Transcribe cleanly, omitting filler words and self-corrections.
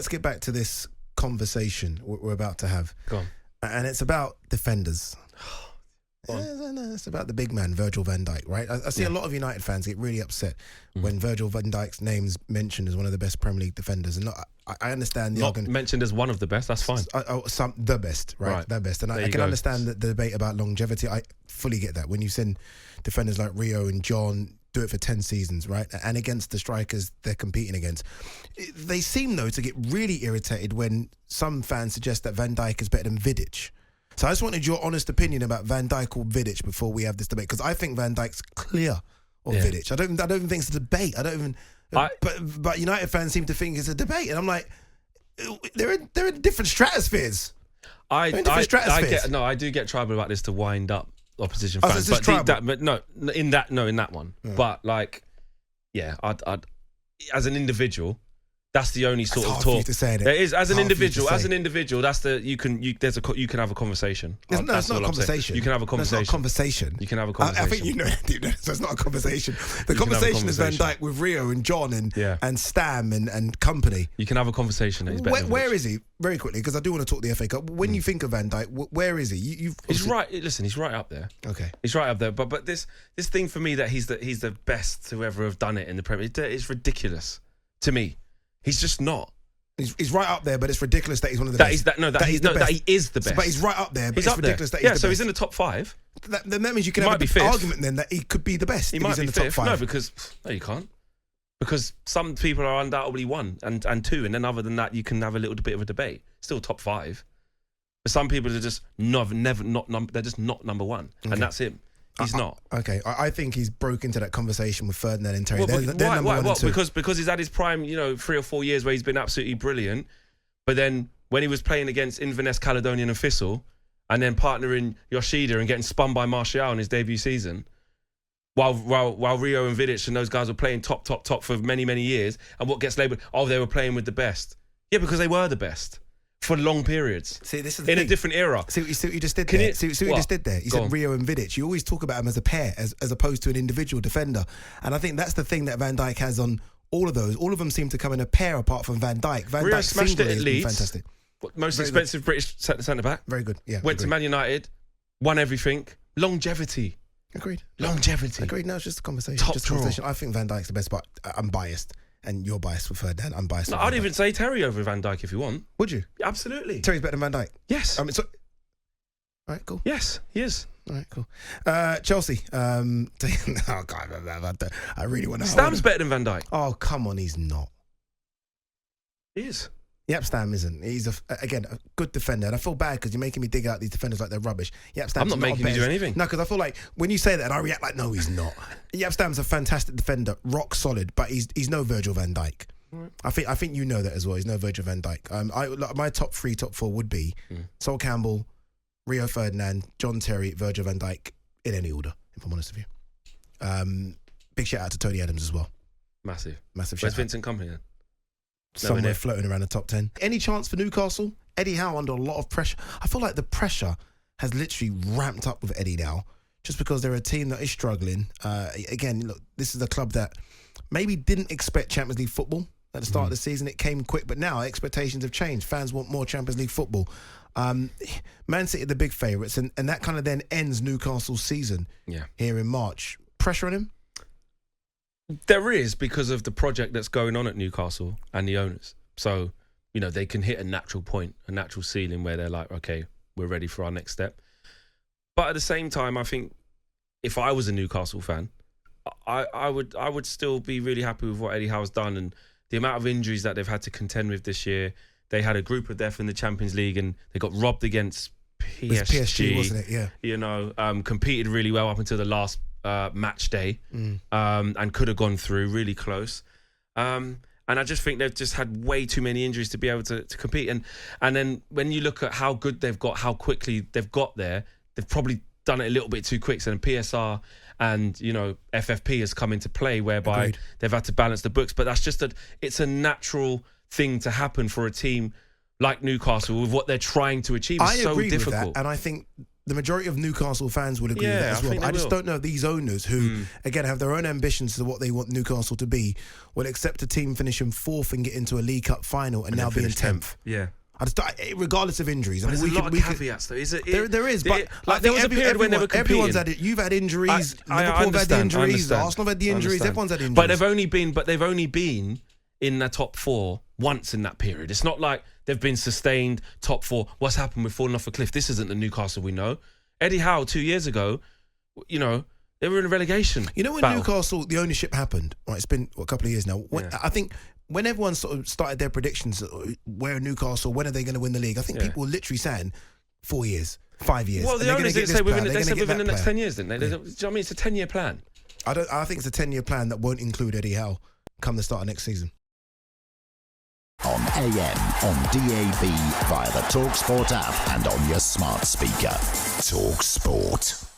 let's get back to this conversation we're about to have. Go on. And it's about defenders. It's about the big man, Virgil van Dijk, right? I see a lot of United fans get really upset when Virgil van Dijk's name's mentioned as one of the best Premier League defenders. And I understand the argument. Mentioned as one of the best, that's fine. The best, right? The best. And I can understand the debate about longevity. I fully get that. When you send defenders like Rio and John, do it for 10 seasons, right? And against the strikers they're competing against. They seem, though, to get really irritated when some fans suggest that Van Dijk is better than Vidic. So I just wanted your honest opinion about Van Dijk or Vidic before we have this debate, because I think Van Dijk's clear of Vidic. I don't even think it's a debate. But United fans seem to think it's a debate, and I'm like, they're in different stratospheres. I do get tribal about this to wind up opposition fans, so but no, in that one. Yeah. But like, I'd as an individual. That's the only sort of talk. There is as an individual. That's the you can have a conversation. That's not a conversation. You can have a conversation. That's not a conversation. You can have a conversation. I think you know that, so it's not a conversation. The conversation is Van Dijk with Rio and John and Stam and company. You can have a conversation. Where is he? Very quickly, because I do want to talk the FA Cup. When you think of Van Dijk, where is he? He's right. Listen, he's right up there. Okay, he's right up there. But this thing for me that he's the best to ever have done it in the Premier League is ridiculous to me. He's just not. He's right up there, but it's ridiculous that he's one of the best. That he is the best. But he's right up there, but it's ridiculous that he's the best. So he's in the top 5. Then that means you can have an argument then that he could be the best. He might be in the top 5. No, you can't. Because some people are undoubtedly 1 and 2, and then other than that, you can have a little bit of a debate. Still top 5. But some people are just they're just not number 1, and that's him. He's not. Okay, I think he's broke into that conversation with Ferdinand and Terry. They're number 1 and 2. Because he's had his prime, 3 or 4 years where he's been absolutely brilliant. But then when he was playing against Inverness, Caledonian and Thistle, and then partnering Yoshida and getting spun by Martial in his debut season, while Rio and Vidic and those guys were playing top for many, many years, and what gets labelled, they were playing with the best. Yeah, because they were the best. For long periods. See, this is in a different era. See what you just did there? See what you just did there? You said Rio and Vidic. You always talk about them as a pair, as opposed to an individual defender. And I think that's the thing that Van Dijk has on all of those. All of them seem to come in a pair apart from Van Dijk. Van Rio Dijk smashed it at Leeds. Fantastic. Most expensive British centre-back. Very good, yeah. Went to Man United, won everything. Longevity. Agreed. Longevity. Agreed. No, it's just a conversation. Top draw. I think Van Dijk's the best, but I'm biased. And you're biased with Ferdinand. I'm biased with I'd even say Terry over Van Dijk if you want. Would you? Absolutely. Terry's better than Van Dijk? Yes. All right, cool. Yes, he is. All right, cool. Chelsea. Oh, God, I really want to... Stam's better than Van Dijk. Oh, come on, he's not. He is. Yep, Stam isn't. He's, again, a good defender. And I feel bad because you're making me dig out these defenders like they're rubbish. Yep, Stam's I'm not making you do anything. No, because I feel like when you say that and I react like, no, he's not. Yep, Stam's a fantastic defender, rock solid, but he's no Virgil van Dijk. Right. I think you know that as well. He's no Virgil van Dijk. My top 3, top 4 would be Sol Campbell, Rio Ferdinand, John Terry, Virgil van Dijk, in any order, if I'm honest with you. Big shout out to Tony Adams as well. Massive shout out. Where's Vincent Kompany then? Somewhere floating around the top 10. Any chance for Newcastle? Eddie Howe under a lot of pressure. I feel like the pressure has literally ramped up with Eddie now, just because they're a team that is struggling. Again, look, this is a club that maybe didn't expect Champions League football at the start of the season. It came quick, but now expectations have changed. Fans want more Champions League football. Man City are the big favourites, and that kind of then ends Newcastle's season here in March. Pressure on him? There is, because of the project that's going on at Newcastle and the owners. So, they can hit a natural point, a natural ceiling where they're like, okay, we're ready for our next step. But at the same time, I think if I was a Newcastle fan, I would still be really happy with what Eddie Howe's done, and the amount of injuries that they've had to contend with this year. They had a group of death in the Champions League and they got robbed against PSG, wasn't it? Yeah. Competed really well up until the last match day, and could have gone through really close. And I just think they've just had way too many injuries to be able to compete. And then when you look at how good they've got, how quickly they've got there, they've probably done it a little bit too quick. So then PSR and FFP has come into play, whereby they've had to balance the books. But that's just it's a natural thing to happen for a team like Newcastle with what they're trying to achieve. It's so difficult. With that, and I think the majority of Newcastle fans will agree with that as well. But I just don't know if these owners who, again, have their own ambitions to what they want Newcastle to be, will accept a team finishing 4th and get into a League Cup final and now being 10th. Yeah. Regardless of injuries. There's a lot of caveats, though. There is, but there was a period when they were competing. Everyone's had it. You've had injuries. Liverpool have had the injuries. Arsenal have had the injuries. Everyone's had injuries. But they've only been in the top 4 once in that period. It's not like they've been sustained top 4. What's happened? We've fallen off a cliff. This isn't the Newcastle we know. Eddie Howe 2 years ago, they were in a relegation. When Newcastle, the ownership happened, right? It's been a couple of years now. I think when everyone sort of started their predictions, where Newcastle, when are they going to win the league? I think people were literally saying 4 years, 5 years. Well, the owners didn't say within the next 10 years, didn't they? Do you know what I mean? It's a 10-year plan. I think it's a 10-year plan that won't include Eddie Howe come the start of next season. On AM, on DAB, via the talkSPORT app and on your smart speaker. talkSPORT.